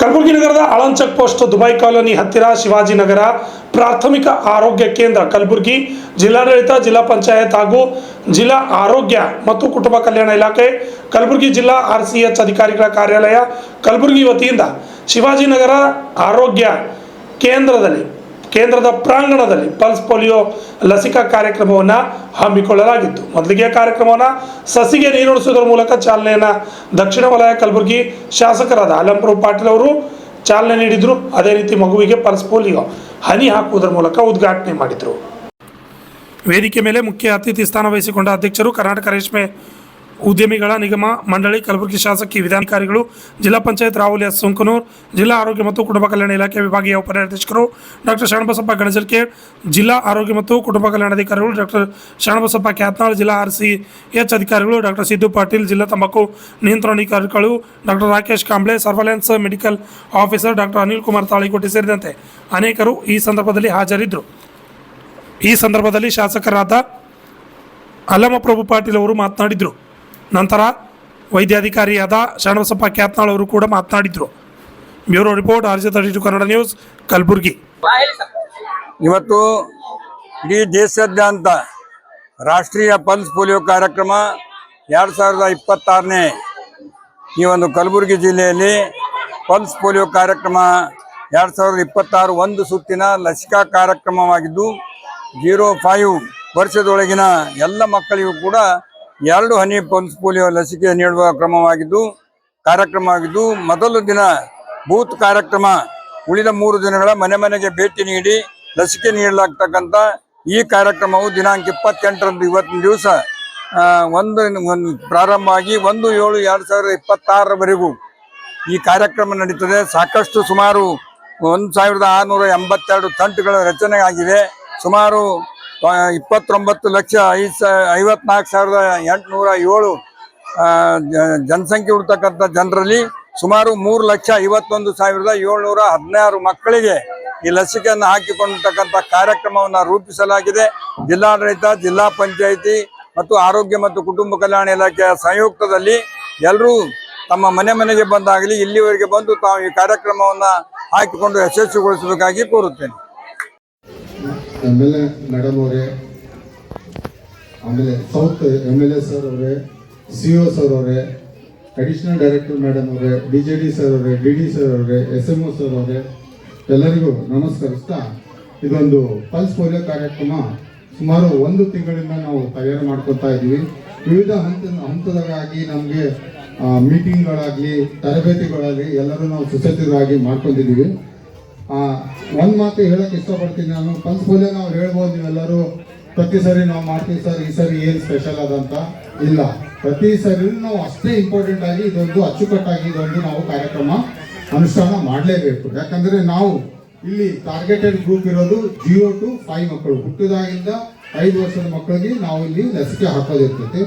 ಕಲಬುರಗಿ ನಗರದ Aland check post Dubai colony ಹತ್ತಿರ ಶಿವಾಜಿನಗರ ಪ್ರಾಥಮಿಕ ಆರೋಗ್ಯ ಕೇಂದ್ರ ಕಲಬುರಗಿ ಜಿಲ್ಲಾಡಳಿತ ಜಿಲ್ಲಾ ಪಂಚಾಯತ್ ಹಾಗೂ ಜಿಲ್ಲಾ ಆರೋಗ್ಯ ಮತ್ತು ಕುಟುಂಬ ಕಲ್ಯಾಣ ಇಲಾಖೆ ಕಲಬುರಗಿ ಜಿಲ್ಲಾ RCH ಅಧಿಕಾರಿಗಳ ಕಾರ್ಯಾಲಯ ಕಲಬುರಗಿ ವತಿಯಿಂದ ಶಿವಾಜಿನಗರ ಆರೋಗ್ಯ ಕೇಂದ್ರದ ಪ್ರಾಂಗಣದಲ್ಲಿ ಪಲ್ಸ್ ಪೋಲಿಯೋ ಲಸಿಕಾ ಕಾರ್ಯಕ್ರಮವನ್ನು ಹಮ್ಮಿಕೊಳ್ಳಲಾಗಿತ್ತು. ಮೊದಲಿಗೆ ಕಾರ್ಯಕ್ರಮವನ್ನು ಸಸಿಗೆ ನೀರುಣಿಸುವುದರ ಮೂಲಕ ಚಾಲನೆಯನ್ನು ದಕ್ಷಿಣ ವಲಯ ಕಲಬುರಗಿ ಶಾಸಕರಾದ ಆಲಂಪ್ರಭು ಪಾಟೀಲ್ ಅವರು ಚಾಲನೆ ನೀಡಿದರು. ಅದೇ ರೀತಿ ಮಗುವಿಗೆ ಪಲ್ಸ್ ಪೋಲಿಯೋ ಹನಿ ಹಾಕುವುದರ ಮೂಲಕ ಉದ್ಘಾಟನೆ ಮಾಡಿದರು. ವೇದಿಕೆ ಮೇಲೆ ಮುಖ್ಯ ಅತಿಥಿ ಸ್ಥಾನ ವಹಿಸಿಕೊಂಡ ಅಧ್ಯಕ್ಷರು ಕರ್ನಾಟಕ ರೇಷ್ಮೆ ಉದ್ಯಮಿಗಳ ನಿಗಮ ಮಂಡಳಿ ಕಲಬುರಗಿ ಶಾಸಕಿ ವಿಧಾನಾಧಿಕಾರಿಗಳು ಜಿಲ್ಲಾ ಪಂಚಾಯತ್ ರಾಹುಲ್ ಎಸ್ ಸುಂಕನೂರ್, ಜಿಲ್ಲಾ ಆರೋಗ್ಯ ಮತ್ತು ಕುಟುಂಬ ಕಲ್ಯಾಣ ಇಲಾಖೆ ವಿಭಾಗೀಯ ಉಪನಿರ್ದೇಶಕರು ಡಾಕ್ಟರ್ ಶರಣಬಸಪ್ಪ ಗಣಜಲ್ಕೇಡ್, ಜಿಲ್ಲಾ ಆರೋಗ್ಯ ಮತ್ತು ಕುಟುಂಬ ಕಲ್ಯಾಣಾಧಿಕಾರಿಗಳು ಡಾಕ್ಟರ್ ಶರಣಬಸಪ್ಪ ಕ್ಯಾತ್ನಾಳ್, ಜಿಲ್ಲಾ RCH ಅಧಿಕಾರಿಗಳು ಡಾಕ್ಟರ್ ಸಿದ್ದು ಪಾಟೀಲ್, ಜಿಲ್ಲಾ ತಂಬಾಕು ನಿಯಂತ್ರಣಾಧಿಕಾರಿಗಳು doctor Rakesh Kamble, surveillance medical officer doctor Anil Kumar Talikote ಸೇರಿದಂತೆ ಅನೇಕರು ಈ ಸಂದರ್ಭದಲ್ಲಿ ಹಾಜರಿದ್ದರು. ಈ ಸಂದರ್ಭದಲ್ಲಿ ಶಾಸಕರಾದ ಅಲ್ಲಮಪ್ರಭು ಪಾಟೀಲ್ ಅವರು ಮಾತನಾಡಿದರು. ನಂತರ ವೈದ್ಯಾಧಿಕಾರಿಯಾದ ಶರಣಬಸಪ್ಪ ಕ್ಯಾತ್ನಾಳ್ ಅವರು ಕೂಡ ಮಾತನಾಡಿದರು. Bureau report RJ32 Kannada news Kalaburagi. ಇವತ್ತು ಇಡೀ ದೇಶಾದ್ಯಂತ ರಾಷ್ಟ್ರೀಯ ಪಲ್ಸ್ ಪೋಲಿಯೋ ಕಾರ್ಯಕ್ರಮ 2026ನೇ ಈ ಒಂದು ಕಲಬುರಗಿ ಜಿಲ್ಲೆಯಲ್ಲಿ ಪಲ್ಸ್ ಪೋಲಿಯೋ ಕಾರ್ಯಕ್ರಮ 2026 ಒಂದು ಸುತ್ತಿನ ಲಸಿಕಾ ಕಾರ್ಯಕ್ರಮವಾಗಿದ್ದು 0-5 ವರ್ಷದೊಳಗಿನ ಎಲ್ಲ ಮಕ್ಕಳಿಗೂ ಕೂಡ 2 ಹನಿ ಪಲ್ಸ್ ಪೋಲಿಯೋ ಲಸಿಕೆ ನೀಡುವ ಕಾರ್ಯಕ್ರಮವಾಗಿದ್ದು ಮೊದಲ ದಿನ ಬೂತ್ ಕಾರ್ಯಕ್ರಮ, ಉಳಿದ 3 ದಿನಗಳ ಮನೆಗೆ ಭೇಟಿ ನೀಡಿ ಲಸಿಕೆ ನೀಡಲಾಗ್ತಕ್ಕಂಥ ಈ ಕಾರ್ಯಕ್ರಮವು ದಿನಾಂಕ 28ರಂದು ಇವತ್ತಿನ ದಿವಸ ಪ್ರಾರಂಭವಾಗಿ 1/7/2026ರವರೆಗೂ ಈ ಕಾರ್ಯಕ್ರಮ ನಡೀತದೆ. ಸಾಕಷ್ಟು ಸುಮಾರು 1682 ತಂಟುಗಳ ರಚನೆ ಆಗಿದೆ. ಸುಮಾರು 29,54,807 ಜನಸಂಖ್ಯೆ ಇರ್ತಕ್ಕಂಥ ಜನರಲ್ಲಿ ಸುಮಾರು 3,51,716 ಮಕ್ಕಳಿಗೆ ಈ ಲಸಿಕೆಯನ್ನು ಹಾಕಿಕೊಂಡಿರ್ತಕ್ಕಂಥ ಕಾರ್ಯಕ್ರಮವನ್ನು ರೂಪಿಸಲಾಗಿದೆ. ಜಿಲ್ಲಾಡಳಿತ, ಜಿಲ್ಲಾ ಪಂಚಾಯಿತಿ ಮತ್ತು ಆರೋಗ್ಯ ಮತ್ತು ಕುಟುಂಬ ಕಲ್ಯಾಣ ಇಲಾಖೆಯ ಸಂಯುಕ್ತದಲ್ಲಿ ಎಲ್ಲರೂ ತಮ್ಮ ಮನೆಗೆ ಬಂದಾಗಲಿ ಇಲ್ಲಿವರೆಗೆ ಬಂದು ತಾವು ಈ ಕಾರ್ಯಕ್ರಮವನ್ನು ಹಾಕಿಕೊಂಡು ಯಶಸ್ವಿಗೊಳಿಸಬೇಕಾಗಿ ಕೋರುತ್ತೇನೆ. MLA ಮೇಡಮ್ ಅವರೇ, ಆಮೇಲೆ ಸೌತ್ MLA ಸರ್ ಅವರೇ, CO ಸರ್ ಅವರೇ, ಅಡಿಷನಲ್ ಡೈರೆಕ್ಟರ್ ಮೇಡಮ್ ಅವರೇ, DJD ಸರ್ ಅವರೇ, DD ಸರ್ ಅವರೇ, SMO ಸರ್ ಅವರೇ, ಎಲ್ಲರಿಗೂ ನಮಸ್ಕರಿಸ್ತಾ ಇದೊಂದು ಪಲ್ಸ್ ಪೋಲಿಯೋ ಕಾರ್ಯಕ್ರಮ ಸುಮಾರು 1 ತಿಂಗಳಿಂದ ನಾವು ತಯಾರು ಮಾಡ್ಕೊತಾ ಇದ್ದೀವಿ. ವಿವಿಧ ಹಂತದಾಗಿ ನಮಗೆ ಮೀಟಿಂಗ್ಗಳಾಗಲಿ ತರಬೇತಿಗಳಾಗಲಿ ಎಲ್ಲರೂ ನಾವು ಸುಸಜ್ಜಿತರಾಗಿ ಮಾಡ್ಕೊಂಡಿದ್ದೀವಿ. ಒಂದು ಮಾತು ಹೇಳಕ್ಕೆ ಇಷ್ಟಪಡ್ತೀನಿ ನಾನು. ಪಲ್ಸ್ ಪೋಲಿಯೋ ನಾವು ಹೇಳ್ಬೋದು, ನೀವೆಲ್ಲರೂ ಪ್ರತಿ ಸರಿ ನಾವು ಮಾಡ್ತೀವಿ ಸರ್, ಈ ಸರಿ ಏನು ಸ್ಪೆಷಲ್ ಅದಂತ ಇಲ್ಲ. ಪ್ರತಿ ಸರಿ ನಾವು ಅಷ್ಟೇ ಇಂಪಾರ್ಟೆಂಟ್ ಆಗಿ ಇದೊಂದು ಅಚ್ಚುಕಟ್ಟಾಗಿ ಇದೊಂದು ನಾವು ಕಾರ್ಯಕ್ರಮ ಅನುಷ್ಠಾನ ಮಾಡಲೇಬೇಕು. ಯಾಕಂದರೆ ನಾವು ಇಲ್ಲಿ ಟಾರ್ಗೆಟೆಡ್ ಗ್ರೂಪ್ ಇರೋದು 0 to 5 ಮಕ್ಕಳು, ಹುಟ್ಟಿದಾಗಿಂದ 5 ವರ್ಷದ ಮಕ್ಕಳಿಗೆ ನಾವು ಇಲ್ಲಿ ಲಸಿಕೆ ಹಾಕೋದಿರ್ತೈತೆ.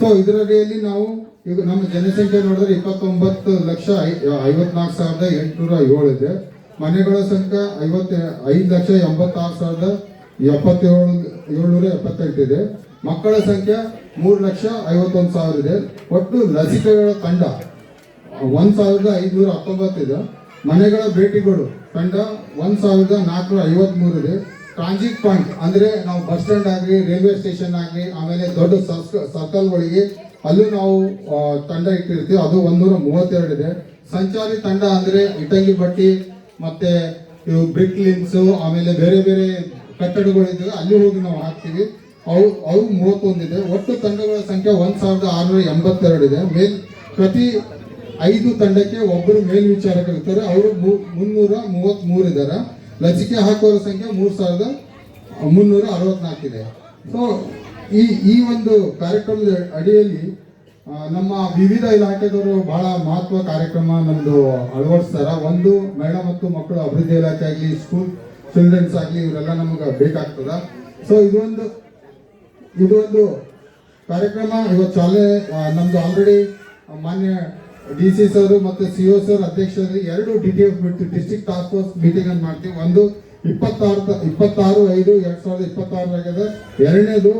ಸೊ ಇದರಲ್ಲಿ ನಾವು ಈಗ ನಮ್ಮ ಜನಸಂಖ್ಯೆ ನೋಡಿದ್ರೆ 29,54,807 ಇದೆ. ಮನೆಗಳ ಸಂಖ್ಯೆ 55,86,778 ಇದೆ. ಮಕ್ಕಳ ಸಂಖ್ಯೆ 3,51,000 ಇದೆ. ಒಟ್ಟು ಲಸಿಕೆಗಳ ತಂಡ 1,519 ಇದೆ. ಮನೆಗಳ ಭೇಟಿಗಳು ತಂಡ 1,453 ಇದೆ. ಟ್ರಾನ್ಸಿಟ್ ಪಾಯಿಂಟ್ ಅಂದರೆ ನಾವು ಬಸ್ ಸ್ಟ್ಯಾಂಡ್ ಆಗಲಿ, ರೈಲ್ವೆ ಸ್ಟೇಷನ್ ಆಗಲಿ, ಆಮೇಲೆ ದೊಡ್ಡ ಸರ್ಕಲ್ಗಳಿಗೆ ಅಲ್ಲೂ ನಾವು ತಂಡ ಇಟ್ಟಿರ್ತೀವಿ, ಅದು 132 ಇದೆ. ಸಂಚಾರಿ ತಂಡ ಅಂದರೆ ಇಟಂಗಿ ಬಟ್ಟಿ ಮತ್ತೆ ಇವು ಬ್ರಿಕ್ ಲಿಂಕ್ಸು, ಆಮೇಲೆ ಬೇರೆ ಬೇರೆ ಕಟ್ಟಡಗಳಿದ್ದಾವೆ, ಅಲ್ಲಿ ಹೋಗಿ ನಾವು ಹಾಕ್ತೀವಿ, ಅವು 31 ಇದೆ. ಒಟ್ಟು ತಂಡಗಳ ಸಂಖ್ಯೆ 1,682 ಇದೆ. ಪ್ರತಿ 5 ತಂಡಕ್ಕೆ ಒಬ್ಬರು ಮೇಲ್ವಿಚಾರಕರಿರ್ತಾರೆ, ಅವರು 333 ಇದ್ದಾರೆ. ಲಸಿಕೆ ಹಾಕುವವರ ಸಂಖ್ಯೆ 3,364 ಇದೆ. ಸೊ ಈ ಒಂದು ಕಾರ್ಯಕ್ರಮದ ಅಡಿಯಲ್ಲಿ ನಮ್ಮ ವಿವಿಧ ಇಲಾಖೆದವರು ಬಹಳ ಮಹತ್ವ ಕಾರ್ಯಕ್ರಮ ನಮ್ಮದು ಅಳವಡಿಸ್ತಾರೆ. ಒಂದು ಮಹಿಳಾ ಮತ್ತು ಮಕ್ಕಳು ಅಭಿವೃದ್ಧಿ ಇಲಾಖೆ ಆಗಲಿ, ಸ್ಕೂಲ್ ಚಿಲ್ಡ್ರನ್ಸ್ ಆಗಲಿ, ಇವರೆಲ್ಲ ನಮಗೆ ಬೇಕಾಗ್ತದ. ಸೊ ಇದೊಂದು ಕಾರ್ಯಕ್ರಮ ಇವತ್ತು ಚಾಲನೆ ನಮ್ದು ಆಲ್ರೆಡಿ ಮಾನ್ಯ DC ಸರ್ ಮತ್ತು CO ಸರ್ ಅಧ್ಯಕ್ಷರಲ್ಲಿ 2 DTF district task force meeting ಅನ್ನು ಮಾಡ್ತೀವಿ. ಒಂದು 26/5/2026 ಆಗಿದೆ, ಎರಡನೇದು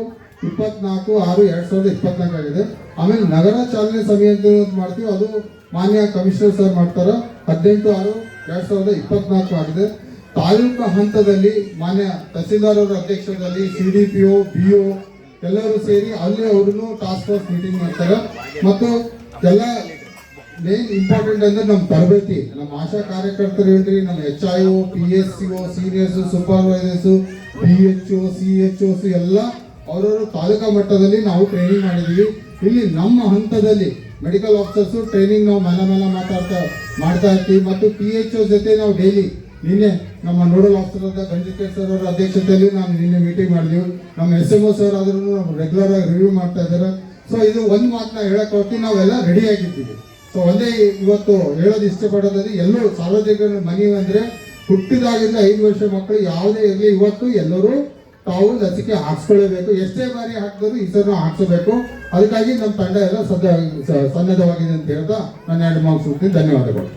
24/6/2024 ಆಗಿದೆ. ಆಮೇಲೆ ನಗರ ಚಾಲನೆ ಸಮಿತಿ ಅಂತ ಮಾಡ್ತೀವಿ, ಅದು ಮಾನ್ಯ ಕಮಿಷನರ್ ಸರ್ ಮಾಡ್ತಾರೋ 18/6/2024 ಆಗಿದೆ. ತಾಲೂಕು ಹಂತದಲ್ಲಿ ಮಾನ್ಯ ತಹಸೀಲ್ದಾರ್ ಅವರ ಅಧ್ಯಕ್ಷತೆಯಲ್ಲಿ CDPO BO ಎಲ್ಲರೂ ಸೇರಿ ಅಲ್ಲಿ ಅವ್ರನ್ನು ಟಾಸ್ಕ್ ಫೋರ್ಸ್ ಮೀಟಿಂಗ್ ಮಾಡ್ತಾರೆ. ಮತ್ತು ಎಲ್ಲ ಮೇನ್ ಇಂಪಾರ್ಟೆಂಟ್ ಅಂದ್ರೆ ನಮ್ಮ ತರಬೇತಿ, ನಮ್ಮ ಆಶಾ ಕಾರ್ಯಕರ್ತರು ಹೇಳ್ರಿ, ನಮ್ಮ HIO PSCO seniors supervisors PHO CHOs ಎಲ್ಲ ಅವರವರು ತಾಲೂಕಾ ಮಟ್ಟದಲ್ಲಿ ನಾವು ಟ್ರೈನಿಂಗ್ ಮಾಡಿದ್ದೀವಿ. ಇಲ್ಲಿ ನಮ್ಮ ಹಂತದಲ್ಲಿ ಮೆಡಿಕಲ್ ಆಫೀಸರ್ಸ್ ಟ್ರೈನಿಂಗ್ ನಾವು ಮನ ಮಾಡ್ತಾ ಇರ್ತೀವಿ. ಮತ್ತು PHO ಜೊತೆ ನಾವು ಡೈಲಿ ನಿನ್ನೆ ನಮ್ಮ ನೋಡಲ್ ಆಫೀಸರ್ ಗಂಜಿಕೇಶ್ ಸರ್ ಅವರ ಅಧ್ಯಕ್ಷತೆಯಲ್ಲಿ ನಾನು ನಿನ್ನೆ ಮೀಟಿಂಗ್ ಮಾಡಿದ್ವಿ. ನಮ್ಮ SMO ಸರ್ ಆದ್ರೂ ನಾವು ರೆಗ್ಯುಲರ್ ಆಗಿ ರಿವ್ಯೂ ಮಾಡ್ತಾ ಇದ್ದಾರೆ. ಸೊ ಇದು ಒಂದು ಮಾತನ್ನ ಹೇಳಕ್ ಹೋಗ್ತೀವಿ, ನಾವೆಲ್ಲ ರೆಡಿ ಆಗಿದ್ದೀವಿ. ಸೊ ಒಂದೇ ಇವತ್ತು ಹೇಳೋದು ಇಷ್ಟಪಡೋದಲ್ಲಿ ಎಲ್ಲರೂ ಸಾರ್ವಜನಿಕರ ಮನವಿ ಅಂದ್ರೆ ಹುಟ್ಟಿದಾಗಿಂದ 5 ವರ್ಷ ಮಕ್ಕಳು ಯಾವುದೇ ಇರಲಿ ಇವತ್ತು ಎಲ್ಲರೂ ತಾವು ಲಸಿಕೆ ಹಾಕ್ಸ್ಕೊಳ್ಳೇಬೇಕು. ಎಷ್ಟೇ ಬಾರಿ ಹಾಕಿದ್ರು ಈ ಸರ್ ಹಾಕ್ಸಬೇಕು. ಅದಕ್ಕಾಗಿ ನಮ್ಮ ತಂಡ ಎಲ್ಲ ಸನ್ನದ್ಧವಾಗಿದೆ ಅಂತ ಹೇಳ್ತಾ ನಾನು 2 ಮಾರ್ಕ್ಸ್ ಧನ್ಯವಾದಗಳು.